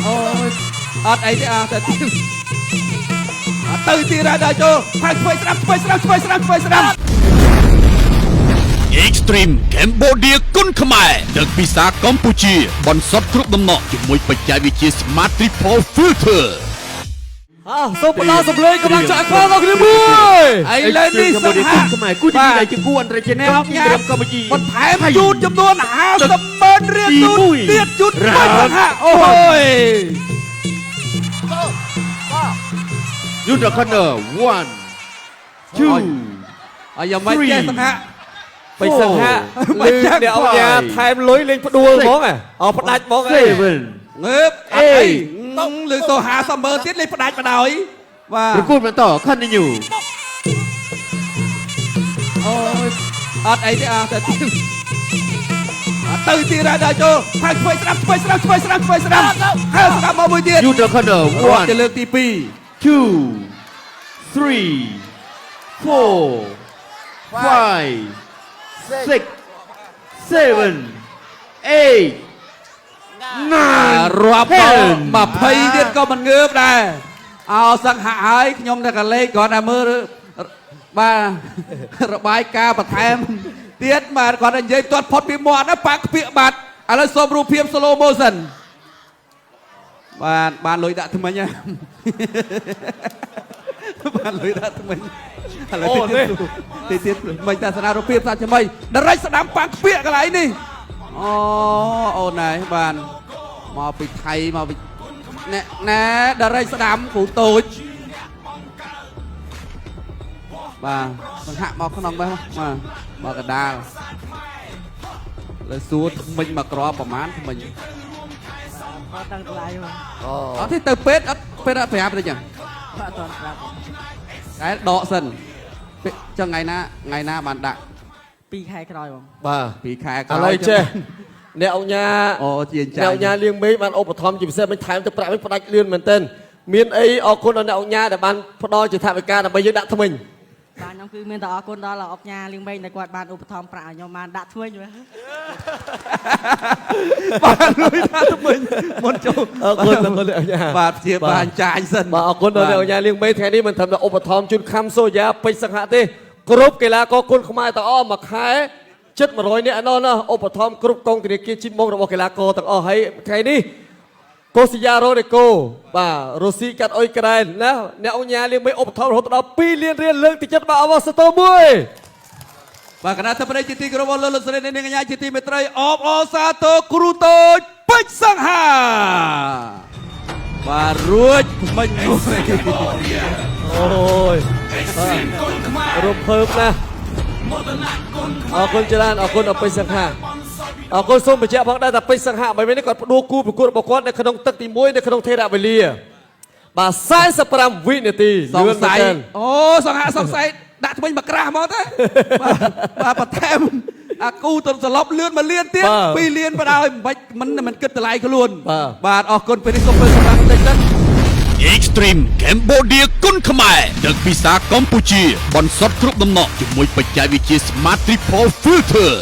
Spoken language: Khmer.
អូយអត់អីទេតែទៅទីរ៉ាដល់ចូលខាងធ្វើស្ដាប់ធ្វើស្ដាប់ធ្វើស្ដាប់ធ្វើស្ដាប់ Extreme Cambodia គុនខ្មែរដឹកពីសាកម្ពុជាបន្សុទ្ធគ្រប់ដំណក់ជាមួយបច្ចេកវិទ្យា Smart Triple Filter សូមបន្តសម្លេងកម្លាំងចាក់ខ្លាំងដល់គ្នាមួយ ឥឡូវនេះសង្ហា ខ្មែរគូទី2ជាគូអន្តរជាតិក្រុមកម្ពុជា បន្ថែមជូនចំនួន50,000រៀលទូនទៀតជូនបាច់សង្ហាអូយ យុទ្ធខណ្ឌ1 2 អាយ៉ាមិនចេះសង្ហា បិសង្ហាលឺអ្នកអង្គការថែមលុយលេងផ្ដួលហ្មងផ្ដាច់ហ្មងអី ងើបអីលើទៅ50,000ទៀតលេងផ្ដាច់បដ ாய் បាទ ប្រគួតបន្ត continue អូយអត់អីទេតែទៅទីរ៉ាដល់ចូលខាងធ្វើស្ដាប់ធ្វើស្ដាប់ធ្វើស្ដាប់ធ្វើស្ដាប់ហើយស្ដាប់មកមួយទៀត យុទ្ធខណ្ឌ 1 ទៅលើកទី2 2 3 4 5 6 7 8 រាប់20ទៀតក៏មិនងើបដែរអោសង្ហាហើយខ្ញុំតែកលេចគ្រាន់តែមើលបាទរបាយការណ៍បន្ថែមទៀតបាទគាត់តែនិយាយទាត់ផុតពីមាត់ណាប៉ាក់ខ្ពាកបាត់ឥឡូវសូមរូបភាព slow motion បានលុយដាក់ថ្មិញហ៎បានលុយដាក់ថ្មិញឥឡូវទៀតមិនតែស្នារូបភាពសាច់ថ្មីដរិចស្ដាំប៉ាក់ខ្ពាកកន្លែងនេះអូនហើយបានមកពីថៃមកពីអ្នកណាដរិចស្ដាំគ្រូតូចបាទសង្ហាក់មកក្នុងបេះបាទមកកដាលលើសួរថ្មិញមកក្របប្រមាណថ្មិញអត់ដឹងថ្លៃបងអត់ទេទៅពេទ្យអត់ពេទ្យអត់ប្រាប់ទេចឹងអត់តន់ប្រាប់តែដកសិនចឹងថ្ងៃណាបានដាក់2 ខែក្រោយបងបាទ2 ខែក្រោយឥឡូវចេះអ្នកអង្គញាជាចាអ្នកអង្គញាលៀងមេបានឧបត្ថម្ភជាពិសេសមិនថែមទៅប្រាក់វិញផ្ដាច់លឿនមែនទែនមានអីអរគុណដល់អ្នកអង្គញាដែលបានផ្ដល់ជាថវិកាដើម្បីយើងដាក់ថ្មិញបាទខ្ញុំគឺមានតែអរគុណដល់លោកអុកញ៉ាលៀងមេដែលគាត់បានឧបត្ថម្ភប្រាក់ឲ្យខ្ញុំបានដាក់ថ្មិញបានលុយដាក់ថ្មិញមុនចូលអរគុណដល់អ្នកអង្គញាបាទជាបានចាញ់សិនបាទអរគុណដល់អ្នកអង្គញាលៀងមេថ្ងៃនេះមិនត្រឹមតែឧបត្ថម្ភជូនខំសូយ៉ាពេជ្រសង្ហាទេគ្រប់កីឡាករគុនខ្មែរទាំងអស់មួយខែជិត100នាក់ណាឧបត្ថម្ភគ្រប់កងធនាគារជីតមុខរបស់កីឡាករទាំងអស់ហើយថ្ងៃនេះកូស៊ីយ៉ារ៉ូដេកូបាទរុស្ស៊ីកាត់អុយក្រែនណាអ្នកអង្គញាលៀងមេឧបត្ថម្ភរហូតដល់2 លានរៀលលើកទីចិត្តបាទអវ៉ាសតូមួយបាទគណៈធិបតីជាទីគោរពលោកស្រីនាងកញ្ញាជាទីមេត្រីអបអរសាទរគ្រូតូចពេជ្រសង្ហាបាទរួចមិញមួយអូយរំភើបណាស់អរគុណច្រើនអរគុណដល់ពេជ្រសង្ហាអរគុណសូមបញ្ជាក់ផងដែរថាពេជ្រសង្ហាមិនមែនទេគាត់ផ្ដួលគូប្រកួតរបស់គាត់នៅក្នុងទឹកទី1នៅក្នុងថេរវេលាបាទ45វិនាទីសង្ស័យសង្ហាសង្ស័យដាក់ថ្មិញមកក្រាស់មកទៅបាទបន្ថែមអាគូទៅសន្លប់លឿន1 លានទៀត2 លានបណ្ដោយមិនគិតតម្លៃខ្លួនបាទអរគុណពេលនេះសូមពេលសម្រាប់តិចតិច Extreme Cambodia គុនខ្មែរដឹកពីសាកម្ពុជាបន្សុទ្ធគ្រប់ដំណក់ជាមួយបច្ចេកវិទ្យា Smart Triple Filter